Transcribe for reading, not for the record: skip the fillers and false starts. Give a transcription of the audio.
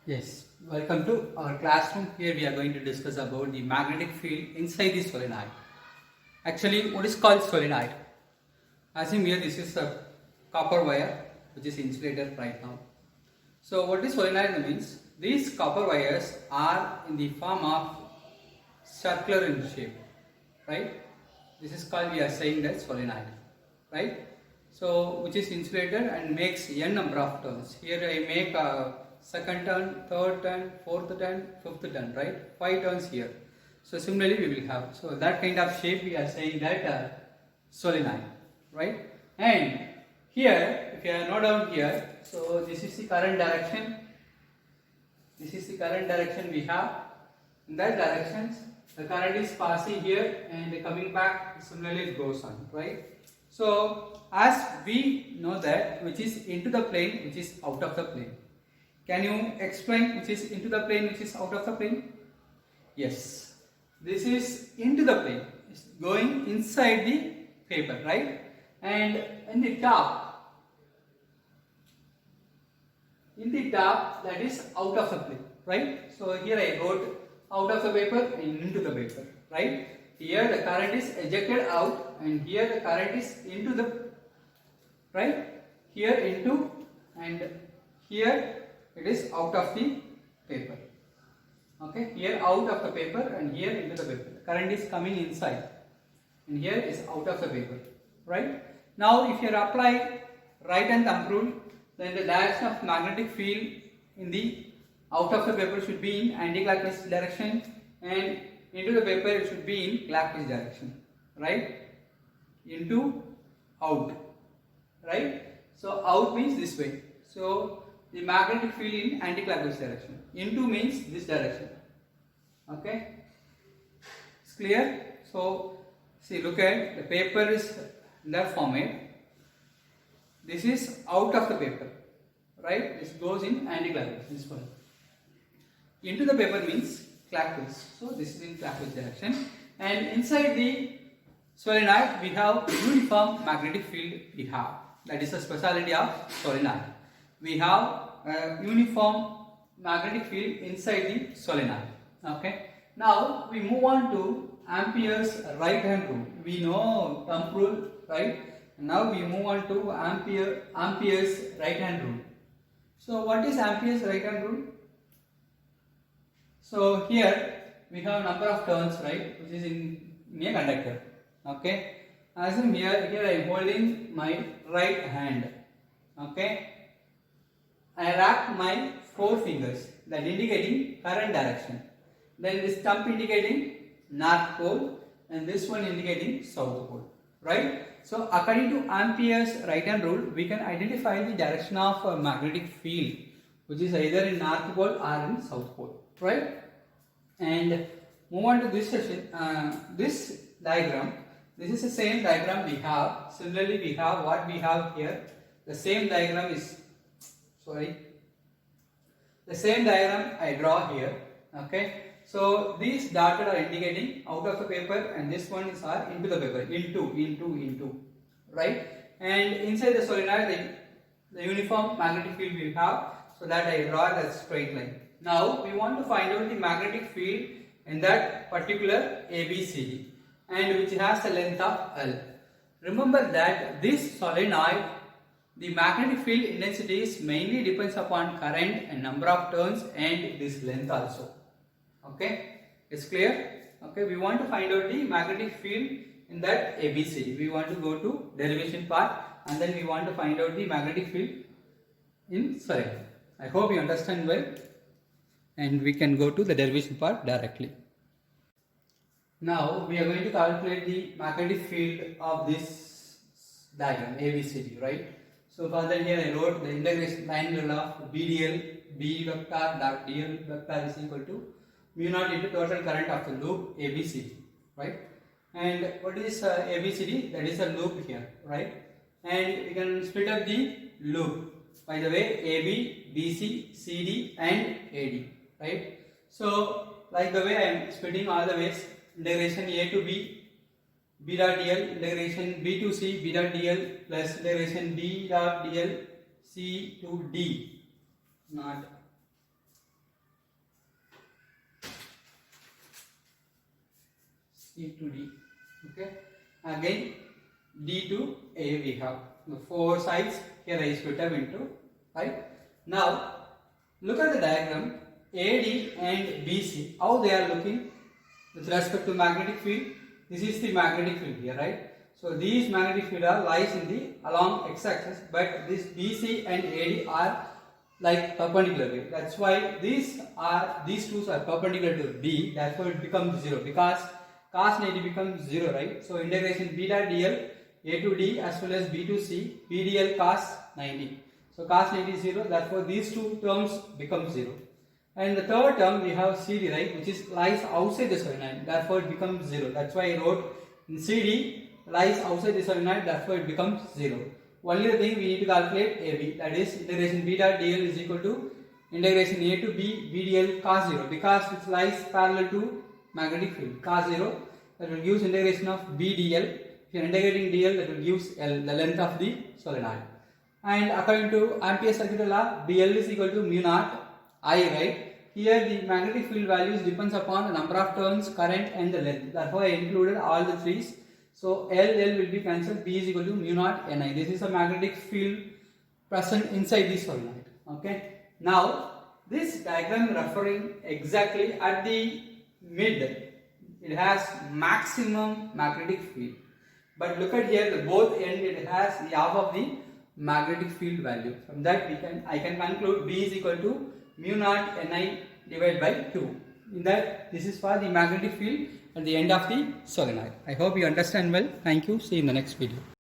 Yes, welcome to our classroom. Here we are going to discuss about the magnetic field inside the solenoid. Actually, what is called solenoid? Assume here this is a copper wire which is insulated right now. So what is solenoid means? These copper wires are in the form of circular in shape, right? This is called, we are saying that solenoid, right? So which is insulated and makes n number of turns. Here I make a second turn, third turn, fourth turn, fifth turn, right? 5 turns here. So similarly we will have. So that kind of shape we are saying that solenoid, right? And here, if you are note down here, so this is the current direction. This is the current direction we have. In that direction, the current is passing here and coming back. Similarly, it goes on, right? So, as we know that which is into the plane, which is out of the plane. Can you explain which is into the plane, which is out of the plane? Yes, this is into the plane. It's going inside the paper, right? And in the top that is out of the plane, right? So here I wrote out of the paper and into the paper, right? Here the current is ejected out and here the current is into the, right? Here into and here it is out of the paper. Okay, here out of the paper and here into the paper. The current is coming inside and here is out of the paper, right? Now if you apply right hand thumb rule, then the direction of magnetic field in the out of the paper should be in anti-clockwise direction and into the paper it should be in clockwise direction, right? Into out, right? So out means this way. So the magnetic field in anti-clockwise direction. Into means this direction. Okay, it's clear. So see, look at the paper is in that format. This is out of the paper, right? This goes in anti-clockwise, this one. Into the paper means clockwise, so this is in clockwise direction. And inside the solenoid we have uniform magnetic field we have. That is a speciality of solenoid. We have a uniform magnetic field inside the solenoid. Okay. Now we move on to Ampere's right hand rule. We know thumb rule, right? Now we move on to Ampere's right hand rule. So what is Ampere's right hand rule? So here we have number of turns, right, which is in a conductor. Okay. As in here I am holding my right hand. Okay. I wrap my 4 fingers that indicating current direction. Then this thumb indicating north pole and this one indicating south pole, right? So according to Ampere's right hand rule, we can identify the direction of a magnetic field which is either in north pole or in south pole, right? And move on to this session, this diagram. This is the same diagram we have. Similarly, we have what we have here. The same diagram is, the same diagram I draw here. Okay. So these dotted are indicating out of the paper and this one is are into the paper, into, right? And inside the solenoid, the uniform magnetic field we have, so that I draw that straight line. Now we want to find out the magnetic field in that particular ABCD and which has a length of L. Remember that this solenoid, the magnetic field intensity is mainly depends upon current and number of turns and this length also. Okay, it's clear. Okay, we want to find out the magnetic field in that ABCD. We want to go to derivation part and then we want to find out the magnetic field in solenoid. I hope you understand well and we can go to the derivation part directly. Now we are going to calculate the magnetic field of this diagram ABCD, right? So for that here I wrote the integration line rule of BDL, B vector dot DL vector is equal to mu naught into total current of the loop ABCD, right? And what is ABCD? That is a loop here, right? And we can split up the loop. By the way, AB, BC, CD and AD, right? So like the way I am splitting all the ways, integration A to B, B dot dl, integration B to C, B dot dl plus integration B dot dl, C to D, not C to D. Okay. Again D to A we have the four sides here I split up into, right. Now look at the diagram. AD and BC, how they are looking with respect to magnetic field. This is the magnetic field here, right. So these magnetic field are lies in the along x-axis, but this BC and AD are like perpendicular. That's why these two are perpendicular to B. Therefore, it becomes 0 because cos 90 becomes 0, right? So integration b dot dl A to D as well as B to C B dl cos 90. So cos 90 is 0. Therefore, these two terms become 0. And the third term we have CD, right, which is lies outside the solenoid. Therefore, it becomes 0. That's why I wrote in CD lies outside the solenoid. Therefore, it becomes 0. Only the thing we need to calculate AB, that is integration b dot dl is equal to integration A to B B dl cos 0 because it lies parallel to magnetic field cos 0. That will give integration of B dl. If you are integrating dl, that will give L, the length of the solenoid. And according to Ampere's circular law, BL is equal to mu naught I, right? Here the magnetic field values depends upon the number of turns, current and the length. Therefore, I included all the threes. So L will be cancelled. B is equal to mu naught Ni. This is a magnetic field present inside the solenoid. Okay. Now this diagram referring exactly at the mid. It has maximum magnetic field. But look at here, the both end it has the half of the magnetic field value. From that I can conclude B is equal to mu naught Ni divided by 2. In that, this is for the magnetic field at the end of the solenoid. I hope you understand well. Thank you. See you in the next video.